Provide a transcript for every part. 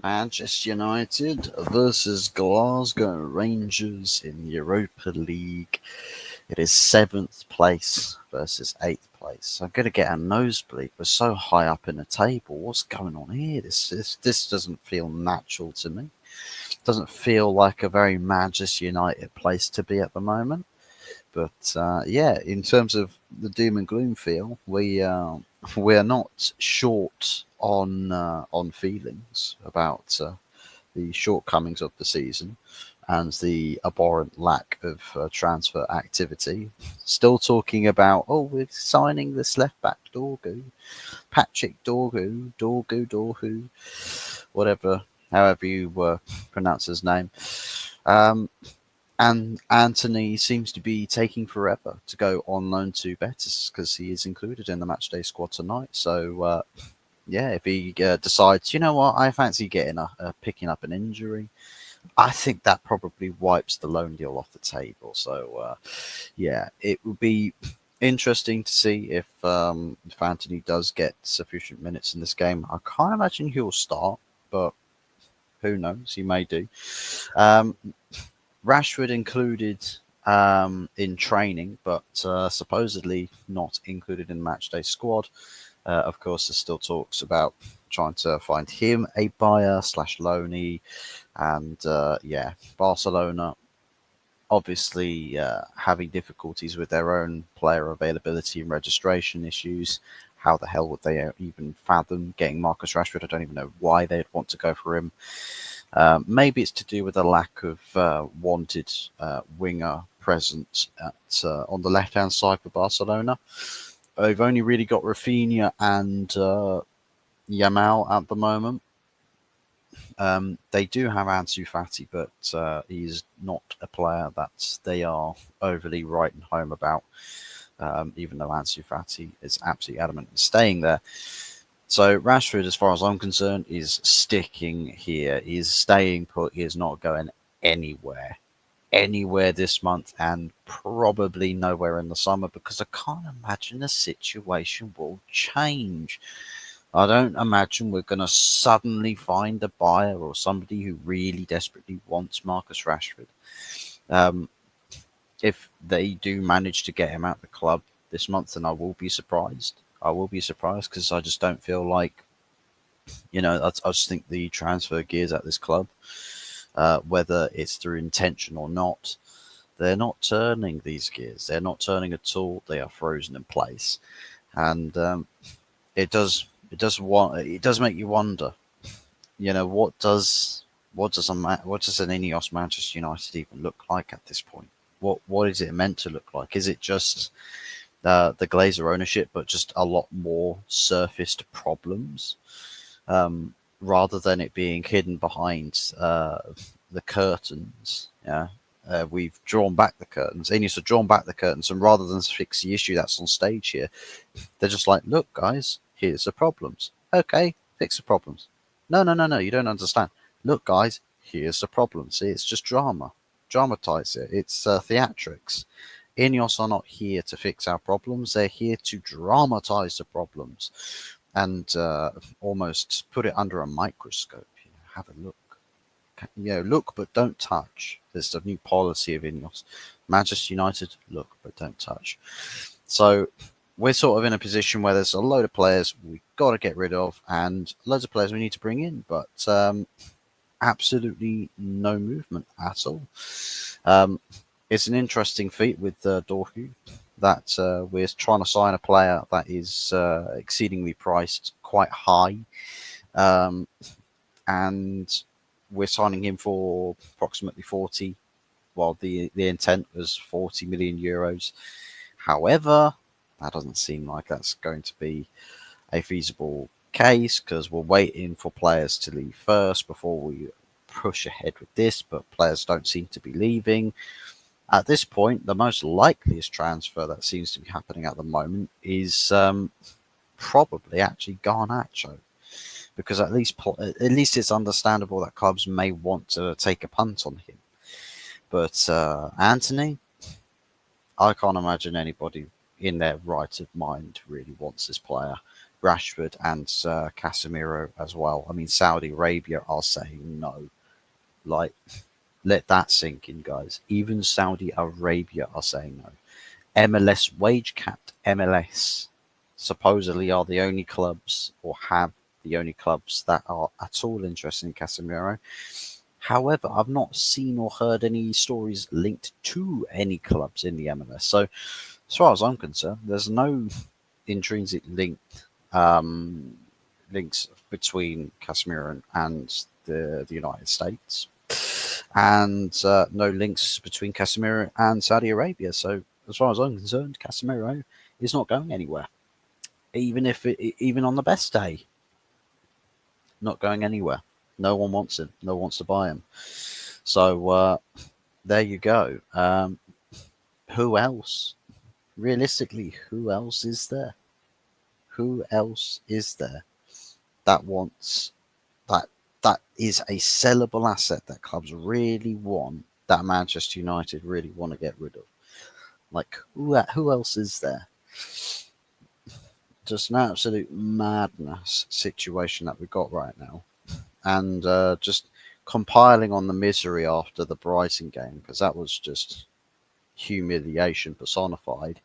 Manchester United versus Glasgow Rangers in Europa League. It is 7th place versus 8th place. I'm going to get a nosebleed. We're so high up in the table. What's going on here? This doesn't feel natural to me. Doesn't feel like a very Manchester United place to be at the moment. But yeah, in terms of the doom and gloom feel, we are not short on feelings about the shortcomings of the season and the abhorrent lack of transfer activity. Still talking about, oh, we're signing this left back Dorgu, Patrick Dorgu, whatever, however you pronounce his name. Um, and Anthony seems to be taking forever to go on loan to Betis because he is included in the matchday squad tonight. So yeah, if he decides, you know what, I fancy getting picking up an injury, I think that probably wipes the loan deal off the table. So yeah, it would be interesting to see if Anthony does get sufficient minutes in this game. I can't imagine he'll start, but who knows? He may do. Um, Rashford included in training, but supposedly not included in the matchday squad. Of course, there's still talks about trying to find him a buyer slash loanee, and yeah, Barcelona obviously having difficulties with their own player availability and registration issues. How the hell would they even fathom getting Marcus Rashford? I don't even know why they'd want to go for him. Maybe it's to do with a lack of wanted winger present on the left hand side for Barcelona. They've only really got Rafinha and Yamal at the moment. They do have Ansu Fati, but he's not a player that they are overly writing home about, even though Ansu Fati is absolutely adamant in staying there. So Rashford, as far as I'm concerned, is sticking here. He's staying put. He is not going anywhere this month, and probably nowhere in the summer because I can't imagine the situation will change. I don't imagine we're going to suddenly find a buyer or somebody who really desperately wants Marcus Rashford. Um, if they do manage to get him out of the club this month, then I will be surprised. I will be surprised because I just don't feel like, I just think the transfer gears at this club, whether it's through intention or not, they're not turning these gears. They're not turning at all. They are frozen in place, and it does make you wonder. What does an Ineos Manchester United even look like at this point? What is it meant to look like? Is it just the Glazer ownership, but just a lot more surfaced problems, rather than it being hidden behind the curtains? Yeah, we've drawn back the curtains. Ineos have drawn back the curtains, and rather than fix the issue that's on stage here, they're just like, look, guys, here's the problems. Okay, fix the problems. No, no, no, no, you don't understand. Look, guys, here's the problem. See, it's just drama. Dramatize it. It's theatrics. Ineos are not here to fix our problems. They're here to dramatize the problems and almost put it under a microscope. Have a look. Look but don't touch. There's a new policy of Ineos. Manchester United, look but don't touch. So we're sort of in a position where there's a load of players we've got to get rid of and loads of players we need to bring in, but absolutely no movement at all. Um, it's an interesting feat with Dorhu that we're trying to sign a player that is exceedingly priced quite high, um, and we're signing him for approximately 40, while the intent was 40 million euros. However, that doesn't seem like that's going to be a feasible case because we're waiting for players to leave first before we push ahead with this, but players don't seem to be leaving. At this point, the most likeliest transfer that seems to be happening at the moment is probably actually Garnacho, because at least it's understandable that clubs may want to take a punt on him. But Anthony, I can't imagine anybody in their right of mind really wants this player. Rashford and Casemiro as well. I mean, Saudi Arabia are saying no. Like, let that sink in, guys. Even Saudi Arabia are saying no. MLS wage capped MLS supposedly are the only clubs, or have the only clubs, that are at all interested in Casemiro. However, I've not seen or heard any stories linked to any clubs in the MLS. So, as far as I'm concerned, there's no intrinsic um, links between Casemiro and the United States, and no links between Casemiro and Saudi Arabia. So, as far as I'm concerned, Casemiro is not going anywhere, even on the best day, not going anywhere. No one wants him. No one wants to buy him. So there you go. Who else? Realistically, who else is there? Who else is there that wants that? That is a sellable asset that clubs really want, that Manchester United really want to get rid of. Like, who else is there? Just an absolute madness situation that we've got right now. And just compiling on the misery after the Brighton game, because that was just humiliation personified.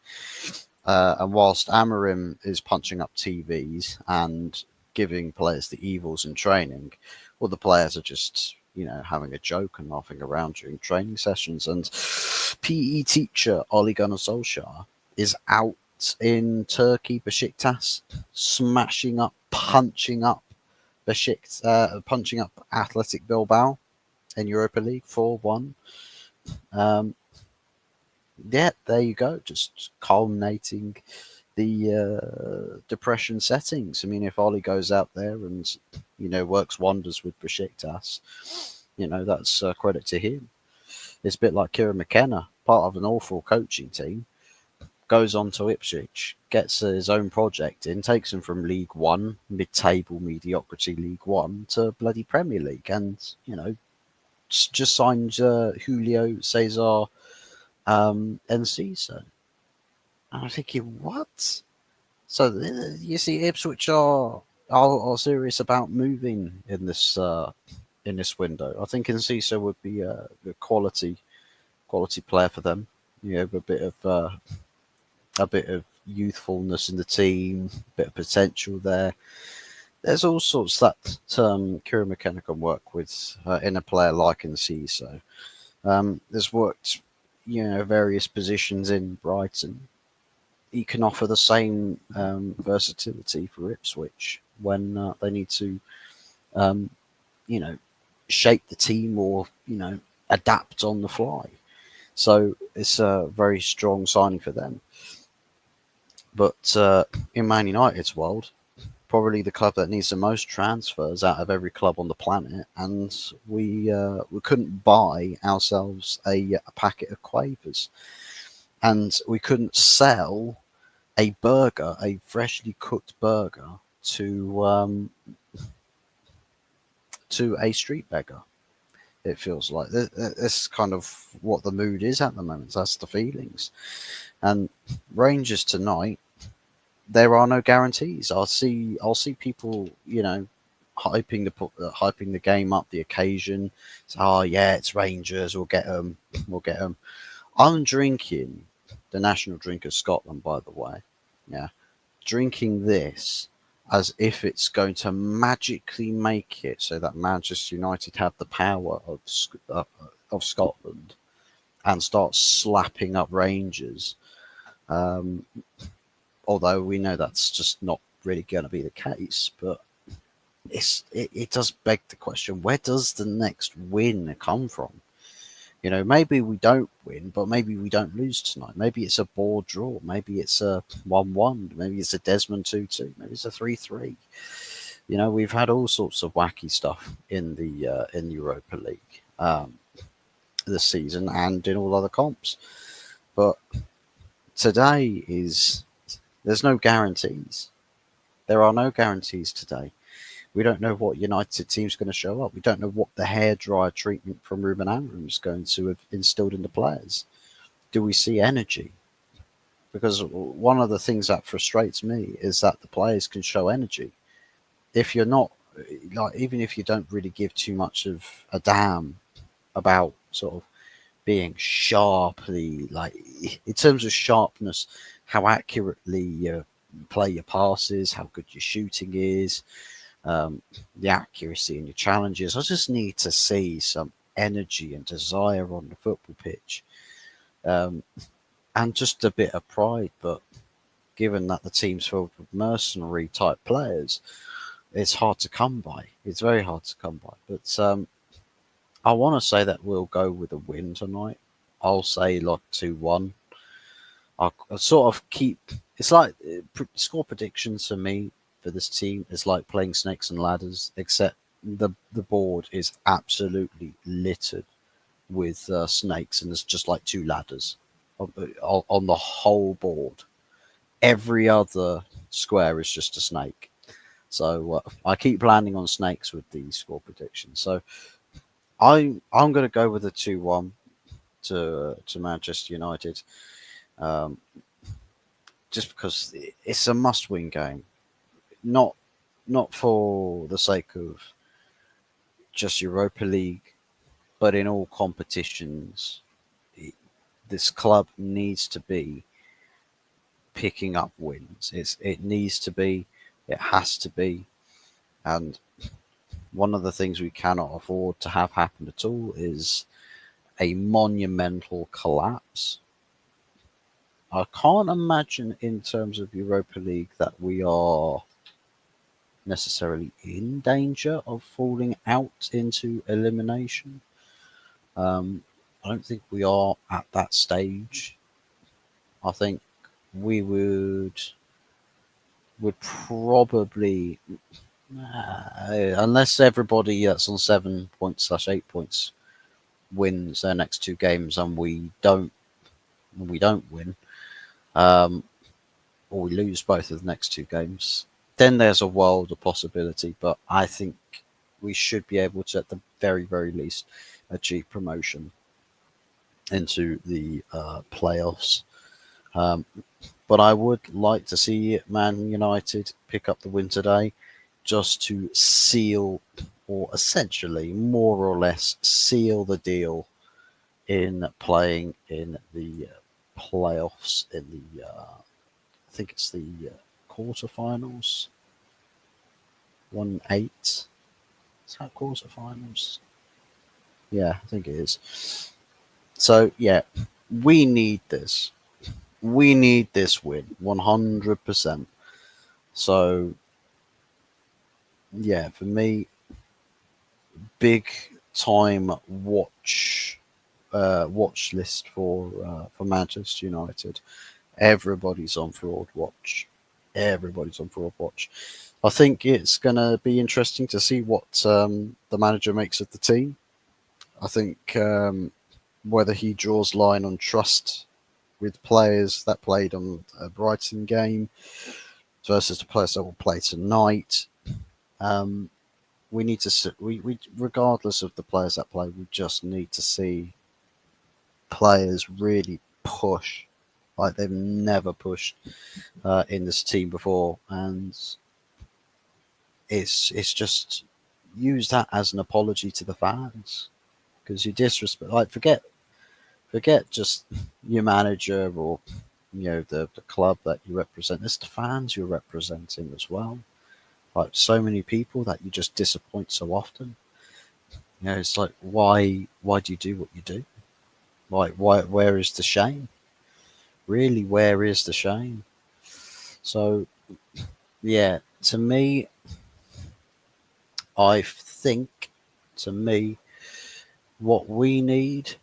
And whilst Amarim is punching up TVs and giving players the evils in training, well, the players are just, having a joke and laughing around during training sessions. And PE teacher Ole Gunnar Solskjaer is out in Besiktas, smashing up, punching up punching up Athletic Bilbao in Europa League 4-1. Yeah, there you go. Just culminating the depression settings. I mean, if Ollie goes out there and works wonders with Besiktas, that's credit to him. It's a bit like Kieran McKenna, part of an awful coaching team, goes on to Ipswich, gets his own project in, takes him from League One, mid-table mediocrity League One, to bloody Premier League, and just signed Julio Cesar Enciso. And I'm thinking, what? So you see, Ipswich are serious about moving in this window. I think Enciso would be a quality player for them. A bit of youthfulness in the team, a bit of potential there. There's all sorts that Kieran McKenna can work with in a player like Enciso. There's worked, various positions in Brighton. He can offer the same versatility for Ipswich when they need to, um, you know, shape the team or adapt on the fly. So it's a very strong signing for them. But in Man United's world, probably the club that needs the most transfers out of every club on the planet, and we couldn't buy ourselves a packet of quavers, and we couldn't sell a burger, a freshly cooked burger, to a street beggar. It feels like this is kind of what the mood is at the moment. That's the feelings. And Rangers tonight, there are no guarantees. I'll see people, hyping the game up, the occasion. So, oh yeah, it's Rangers. We'll get them. I'm drinking the national drink of Scotland, by the way. Yeah, drinking this as if it's going to magically make it so that Manchester United have the power of Scotland and start slapping up Rangers. Um, Although we know that's just not really going to be the case, but it does beg the question: where does the next win come from? Maybe we don't win, but maybe we don't lose tonight. Maybe it's a board draw. Maybe it's a 1-1. Maybe it's a Desmond 2-2. Maybe it's a 3-3. We've had all sorts of wacky stuff in the Europa League this season and in all other comps. But today there's no guarantees. There are no guarantees today. We don't know what United team's going to show up. We don't know what the hairdryer treatment from Ruben Amorim is going to have instilled in the players. Do we see energy? because one of the things that frustrates me is that the players can show energy. If you're not, like, even if you don't really give too much of a damn about sort of being sharply, like in terms of sharpness, how accurately you play your passes, how good your shooting is, um, the accuracy in your challenges. I just need to see some energy and desire on the football pitch, um, and just a bit of pride. But given that the team's filled with mercenary type players, it's hard to come by. It's very hard to come by. But I want to say that we'll go with a win tonight. I'll say like 2-1. I'll sort of keep. It's like score predictions for me for this team is like playing snakes and ladders, except the board is absolutely littered with snakes, and there's just like two ladders on the whole board. Every other square is just a snake. So I keep landing on snakes with these score predictions. So I'm going to go with a 2-1 to Manchester United. Um, just because it's a must-win game, not not for the sake of just Europa League, but in all competitions, this club needs to be picking up wins. It needs to be, it has to be, and one of the things we cannot afford to have happen at all is a monumental collapse. I can't imagine in terms of Europa League that we are necessarily in danger of falling out into elimination. I don't think we are at that stage. I think we would probably, unless everybody that's on 7 points/8 points wins their next two games and we don't win, um, or we lose both of the next two games, then there's a world of possibility. But I think we should be able to, at the very, very least, achieve promotion into the playoffs. Um, but I would like to see Man United pick up the win today, just to seal, or essentially, more or less, seal the deal in playing in the playoffs in the, I think it's the quarterfinals. 1-8. Is that quarterfinals? Yeah, I think it is. So yeah, we need this. We need this win 100%. So yeah, for me, big time watch list for Manchester United. Everybody's on fraud watch. Everybody's on fraud watch. I think it's going to be interesting to see what the manager makes of the team. I think whether he draws line on trust with players that played on a Brighton game versus the players that will play tonight. Um, we need to we regardless of the players that play, we just need to see players really push like they've never pushed in this team before, and it's just use that as an apology to the fans because you disrespect. Like forget just your manager or the club that you represent. It's the fans you're representing as well. Like so many people that you just disappoint so often. It's like why do you do what you do? Like where is the shame? Really, where is the shame? So yeah, to me, I think to me, what we need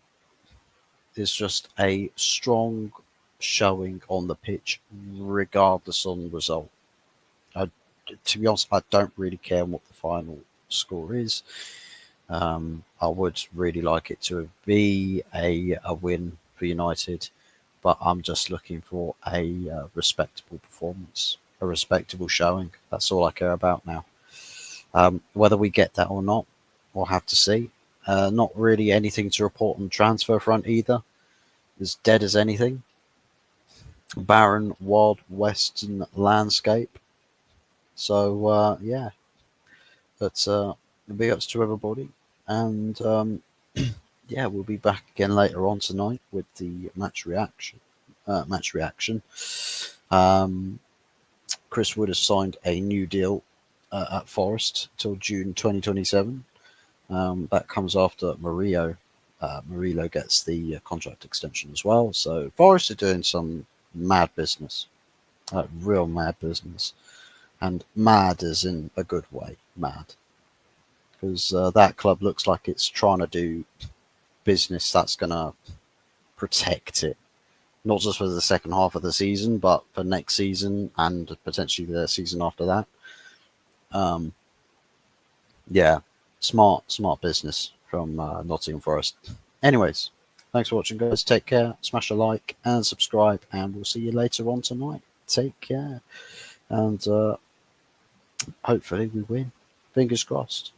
is just a strong showing on the pitch, regardless on the result. I, to be honest, I don't really care what the final score is. I would really like it to be a win for United, but I'm just looking for a respectable performance, a respectable showing. That's all I care about now. Whether we get that or not, we'll have to see. Not really anything to report on the transfer front either. As dead as anything. barren, wild western landscape. So yeah, but big ups to everybody, and yeah, we'll be back again later on tonight with the match reaction. Match reaction. Um, Chris Wood has signed a new deal at Forest till June 2027. That comes after Murillo. Murillo gets the contract extension as well. So Forest are doing some mad business, real mad business, and mad as in a good way, mad. Because that club looks like it's trying to do business that's going to protect it, not just for the second half of the season, but for next season and potentially the season after that. Um, yeah, smart business from Nottingham Forest. Anyways, thanks for watching, guys. Take care, smash a like and subscribe, and we'll see you later on tonight. Take care, and hopefully we win. Fingers crossed.